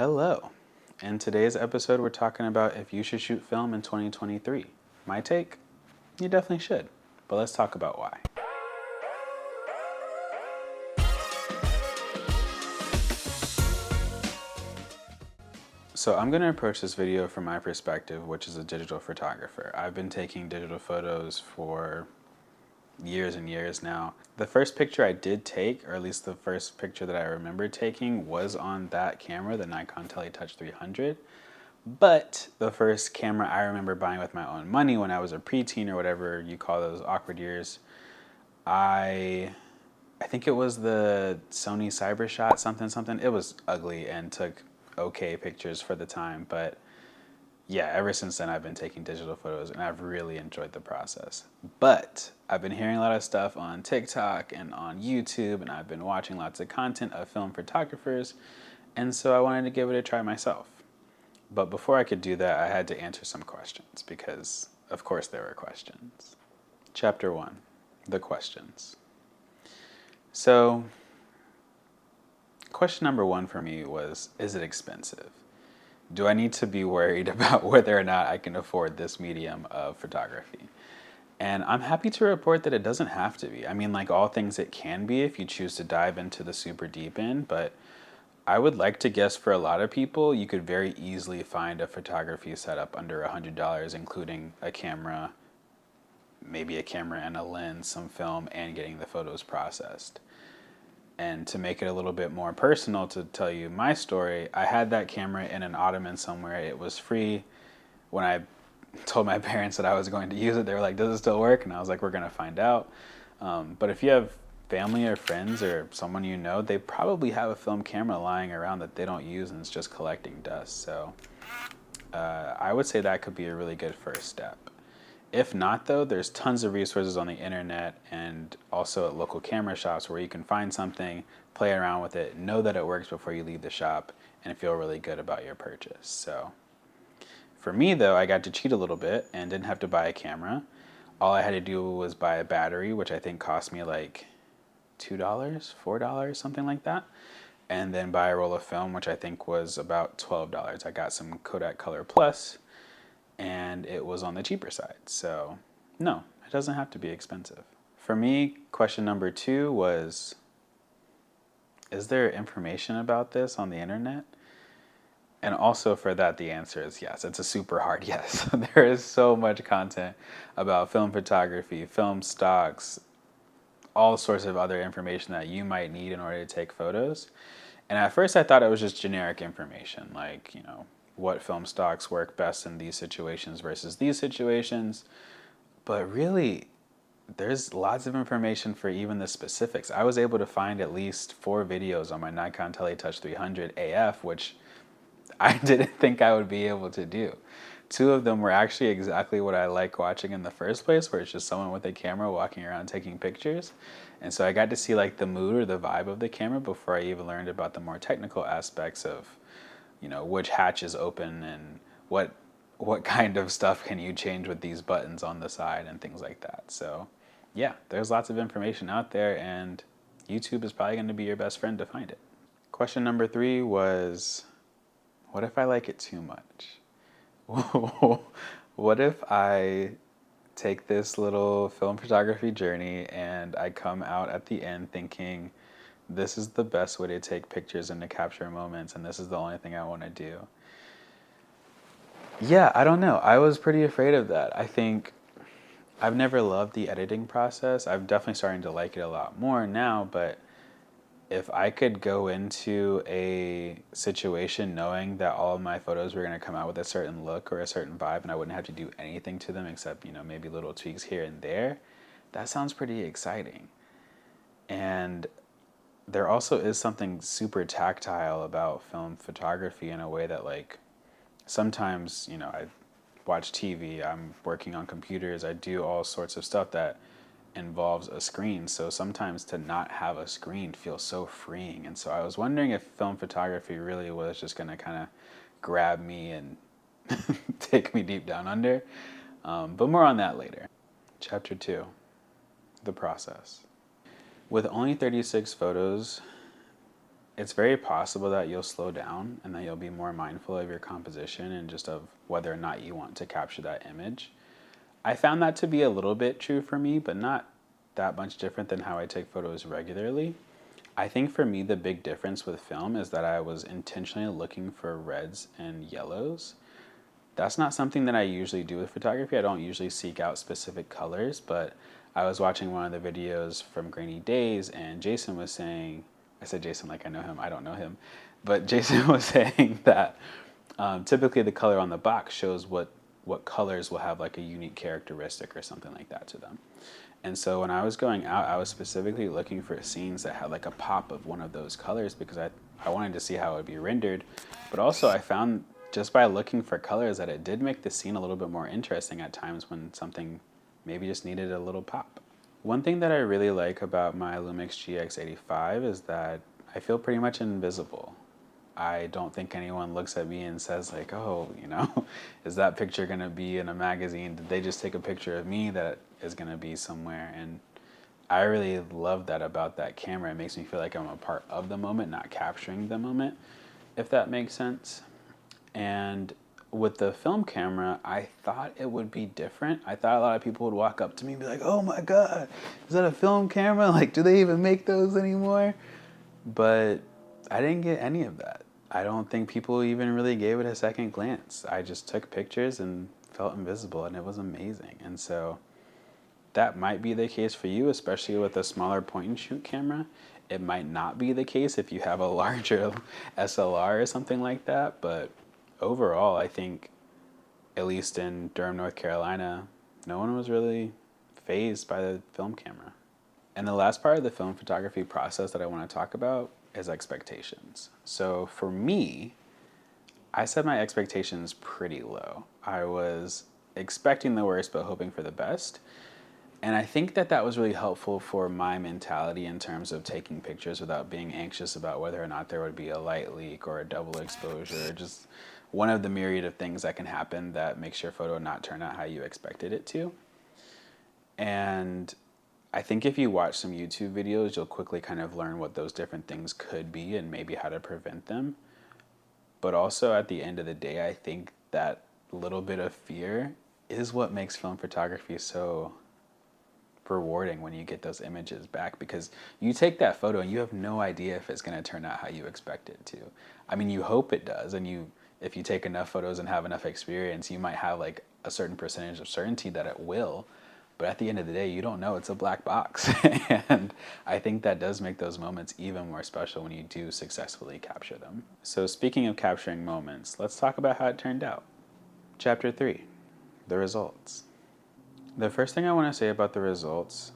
Hello. In today's episode, we're talking about if you should shoot film in 2023. My take? You definitely should. But let's talk about why. So I'm going to approach this video from my perspective, which is a digital photographer. I've been taking digital photos for years and years now. The first picture I did take, or at least the first picture that I remember taking, was on that camera, the Nikon Tele Touch 300. But the first camera I remember buying with my own money when I was a preteen or whatever you call those awkward years, I think it was the Sony Cybershot something. It was ugly and took okay pictures for the time, but yeah, ever since then I've been taking digital photos and I've really enjoyed the process. But I've been hearing a lot of stuff on TikTok and on YouTube, and I've been watching lots of content of film photographers, and so I wanted to give it a try myself. But before I could do that, I had to answer some questions because, of course, there were questions. Chapter 1, the questions. So, question number 1 for me was, is it expensive? Do I need to be worried about whether or not I can afford this medium of photography? And I'm happy to report that it doesn't have to be. I mean, like all things, it can be if you choose to dive into the super deep end, but I would like to guess for a lot of people, you could very easily find a photography setup under $100, including a camera, maybe a camera and a lens, some film, and getting the photos processed. And to make it a little bit more personal, to tell you my story, I had that camera in an ottoman somewhere. It was free. When I told my parents that I was going to use it, they were like, does it still work? And I was like, we're going to find out. But if you have family or friends or someone you know, they probably have a film camera lying around that they don't use and it's just collecting dust. So I would say that could be a really good first step. If not, though, there's tons of resources on the internet and also at local camera shops where you can find something, play around with it, know that it works before you leave the shop, and feel really good about your purchase. So for me, though, I got to cheat a little bit and didn't have to buy a camera. All I had to do was buy a battery, which I think cost me like $2, $4, something like that. And then buy a roll of film, which I think was about $12. I got some Kodak Color Plus, and it was on the cheaper side. So no, it doesn't have to be expensive. For me, question number 2 was, is there information about this on the internet? And also for that, the answer is yes. It's a super hard yes. There is so much content about film photography, film stocks, all sorts of other information that you might need in order to take photos. And at first I thought it was just generic information, like, what film stocks work best in these situations versus these situations. But really, there's lots of information for even the specifics. I was able to find at least 4 videos on my Nikon Tele Touch 300 AF, which I didn't think I would be able to do. 2 of them were actually exactly what I like watching in the first place, where it's just someone with a camera walking around taking pictures. And so I got to see like the mood or the vibe of the camera before I even learned about the more technical aspects of, which hatch is open and what kind of stuff can you change with these buttons on the side and things like that. So yeah, there's lots of information out there, and YouTube is probably going to be your best friend to find it. Question number 3 was, what if I like it too much? What if I take this little film photography journey and I come out at the end thinking, this is the best way to take pictures and to capture moments, and this is the only thing I want to do? Yeah, I don't know. I was pretty afraid of that. I think I've never loved the editing process. I'm definitely starting to like it a lot more now, but if I could go into a situation knowing that all of my photos were going to come out with a certain look or a certain vibe and I wouldn't have to do anything to them except, maybe little tweaks here and there, that sounds pretty exciting. And there also is something super tactile about film photography in a way that, like, sometimes, I watch TV, I'm working on computers, I do all sorts of stuff that involves a screen. So sometimes to not have a screen feels so freeing. And so I was wondering if film photography really was just going to kind of grab me and take me deep down under. But more on that later. Chapter 2, the process. With only 36 photos, it's very possible that you'll slow down and that you'll be more mindful of your composition and just of whether or not you want to capture that image. I found that to be a little bit true for me, but not that much different than how I take photos regularly. I think for me, the big difference with film is that I was intentionally looking for reds and yellows. That's not something that I usually do with photography. I don't usually seek out specific colors, but I was watching one of the videos from Grainy Days, and Jason was saying, I said Jason like I know him, I don't know him, but Jason was saying that typically the color on the box shows what colors will have like a unique characteristic or something like that to them. And so when I was going out, I was specifically looking for scenes that had like a pop of one of those colors because I wanted to see how it would be rendered. But also I found just by looking for colors that it did make the scene a little bit more interesting at times when something maybe just needed a little pop. One thing that I really like about my Lumix GX85 is that I feel pretty much invisible. I don't think anyone looks at me and says like, oh, is that picture going to be in a magazine? Did they just take a picture of me that is going to be somewhere? And I really love that about that camera. It makes me feel like I'm a part of the moment, not capturing the moment, if that makes sense. And with the film camera, I thought it would be different. I thought a lot of people would walk up to me and be like, oh my God, is that a film camera? Like, do they even make those anymore? But I didn't get any of that. I don't think people even really gave it a second glance. I just took pictures and felt invisible, and it was amazing. And so that might be the case for you, especially with a smaller point and shoot camera. It might not be the case if you have a larger SLR or something like that, but overall, I think, at least in Durham, North Carolina, no one was really fazed by the film camera. And the last part of the film photography process that I want to talk about is expectations. So for me, I set my expectations pretty low. I was expecting the worst but hoping for the best. And I think that was really helpful for my mentality in terms of taking pictures without being anxious about whether or not there would be a light leak or a double exposure, or just one of the myriad of things that can happen that makes your photo not turn out how you expected it to. And I think if you watch some YouTube videos, you'll quickly kind of learn what those different things could be and maybe how to prevent them. But also at the end of the day, I think that little bit of fear is what makes film photography so rewarding when you get those images back, because you take that photo and you have no idea if it's going to turn out how you expect it to. I mean, you hope it does, and if you take enough photos and have enough experience, you might have like a certain percentage of certainty that it will. But at the end of the day, you don't know. It's a black box. And I think that does make those moments even more special when you do successfully capture them. So speaking of capturing moments, let's talk about how it turned out. Chapter 3, the results. The first thing I want to say about the results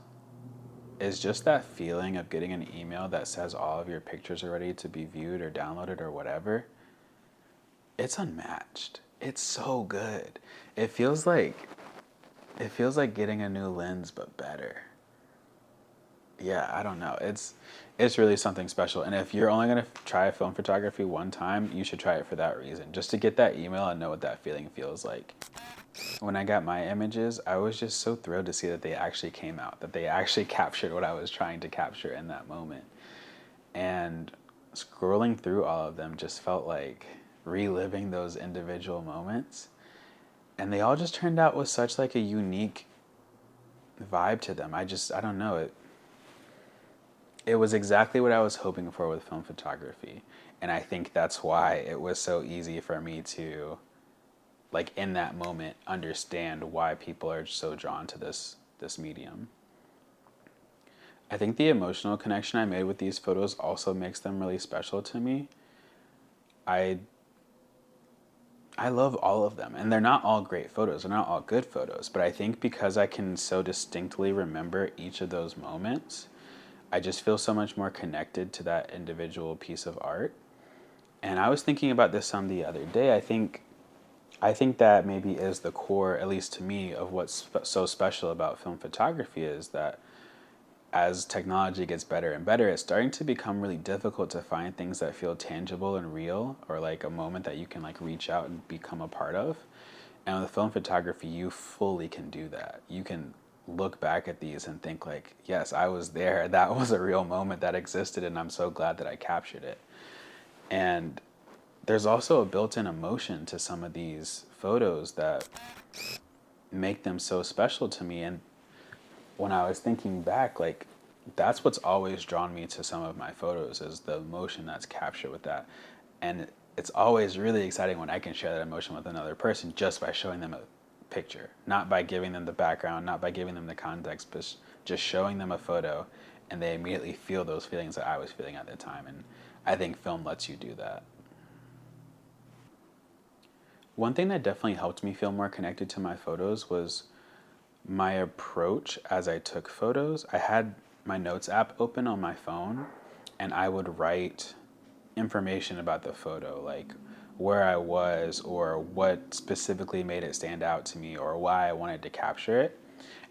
is just that feeling of getting an email that says all of your pictures are ready to be viewed or downloaded or whatever. It's unmatched. It's so good. It feels like getting a new lens, but better. Yeah, I don't know. It's really something special. And if you're only going to try film photography one time, you should try it for that reason. Just to get that email and know what that feeling feels like. When I got my images, I was just so thrilled to see that they actually came out, that they actually captured what I was trying to capture in that moment. And scrolling through all of them just felt like reliving those individual moments. And they all just turned out with such like a unique vibe to them. I don't know. It was exactly what I was hoping for with film photography. And I think that's why it was so easy for me to, like in that moment, understand why people are so drawn to this medium. I think the emotional connection I made with these photos also makes them really special to me. I love all of them, and they're not all great photos, they're not all good photos, but I think because I can so distinctly remember each of those moments, I just feel so much more connected to that individual piece of art. And I was thinking about this some the other day. I think that maybe is the core, at least to me, of what's so special about film photography is that as technology gets better and better, it's starting to become really difficult to find things that feel tangible and real, or like a moment that you can like reach out and become a part of. And with film photography, you fully can do that. You can look back at these and think like, yes, I was there. That was a real moment that existed, and I'm so glad that I captured it. And there's also a built-in emotion to some of these photos that make them so special to me. And when I was thinking back, like, that's what's always drawn me to some of my photos, is the emotion that's captured with that. And it's always really exciting when I can share that emotion with another person just by showing them a picture, not by giving them the background, not by giving them the context, but just showing them a photo, and they immediately feel those feelings that I was feeling at the time. And I think film lets you do that. One thing that definitely helped me feel more connected to my photos was my approach as I took photos. I had my notes app open on my phone, and I would write information about the photo, like where I was or what specifically made it stand out to me or why I wanted to capture it.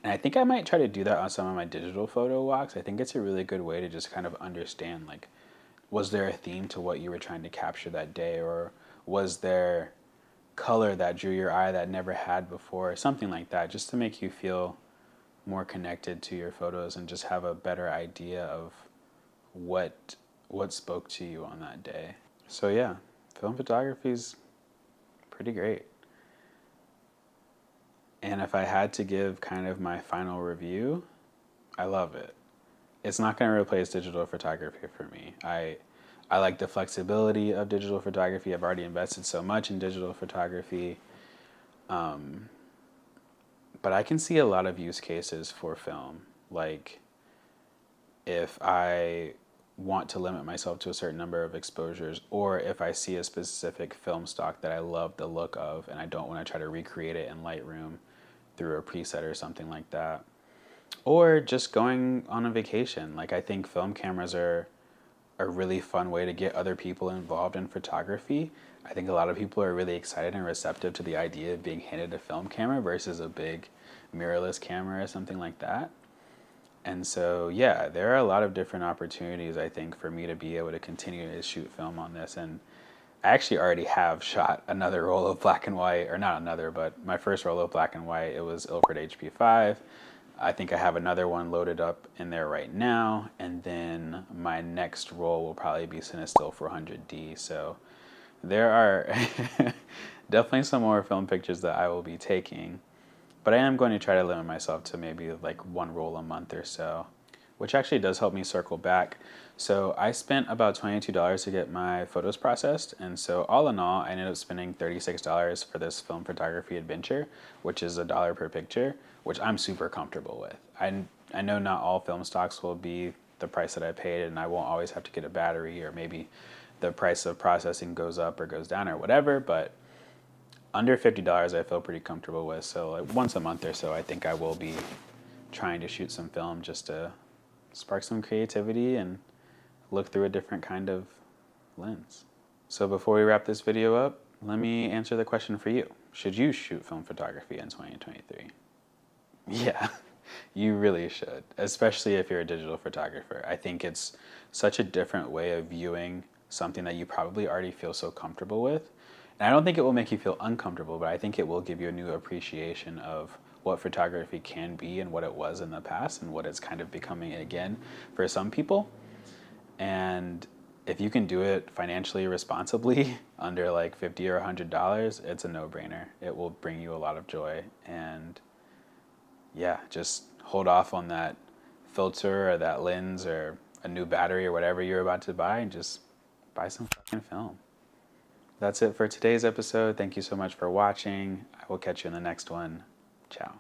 And I think I might try to do that on some of my digital photo walks. I think it's a really good way to just kind of understand, like, was there a theme to what you were trying to capture that day, or was there color that drew your eye that never had before, or something like that, just to make you feel more connected to your photos and just have a better idea of what spoke to you on that day. So yeah, film photography is pretty great. And if I had to give kind of my final review, I love it. It's not going to replace digital photography for me. I like the flexibility of digital photography. I've already invested so much in digital photography. But I can see a lot of use cases for film. Like, if I want to limit myself to a certain number of exposures, or if I see a specific film stock that I love the look of and I don't want to try to recreate it in Lightroom through a preset or something like that. Or just going on a vacation. Like, I think film cameras are a really fun way to get other people involved in photography. I think a lot of people are really excited and receptive to the idea of being handed a film camera versus a big mirrorless camera or something like that. And so, yeah, there are a lot of different opportunities, I think, for me to be able to continue to shoot film on this. And I actually already have shot another roll of black and white, or not another, but my first roll of black and white, it was Ilford HP5. I think I have another one loaded up in there right now. And then my next roll will probably be Cinestill 400D. So there are definitely some more film pictures that I will be taking. But I am going to try to limit myself to maybe like one roll a month or so, which actually does help me circle back. So I spent about $22 to get my photos processed. And so all in all, I ended up spending $36 for this film photography adventure, which is $1 per picture, which I'm super comfortable with. I know not all film stocks will be the price that I paid, and I won't always have to get a battery, or maybe the price of processing goes up or goes down or whatever, but under $50 I feel pretty comfortable with. So like once a month or so, I think I will be trying to shoot some film just to spark some creativity and look through a different kind of lens. So before we wrap this video up, let me answer the question for you. Should you shoot film photography in 2023? Yeah, you really should, especially if you're a digital photographer. I think it's such a different way of viewing something that you probably already feel so comfortable with. And I don't think it will make you feel uncomfortable, but I think it will give you a new appreciation of what photography can be and what it was in the past and what it's kind of becoming again for some people. And if you can do it financially responsibly under like $50 or $100, it's a no-brainer. It will bring you a lot of joy. And yeah, just hold off on that filter or that lens or a new battery or whatever you're about to buy, and just buy some fucking film. That's it for today's episode. Thank you so much for watching. I will catch you in the next one. Ciao.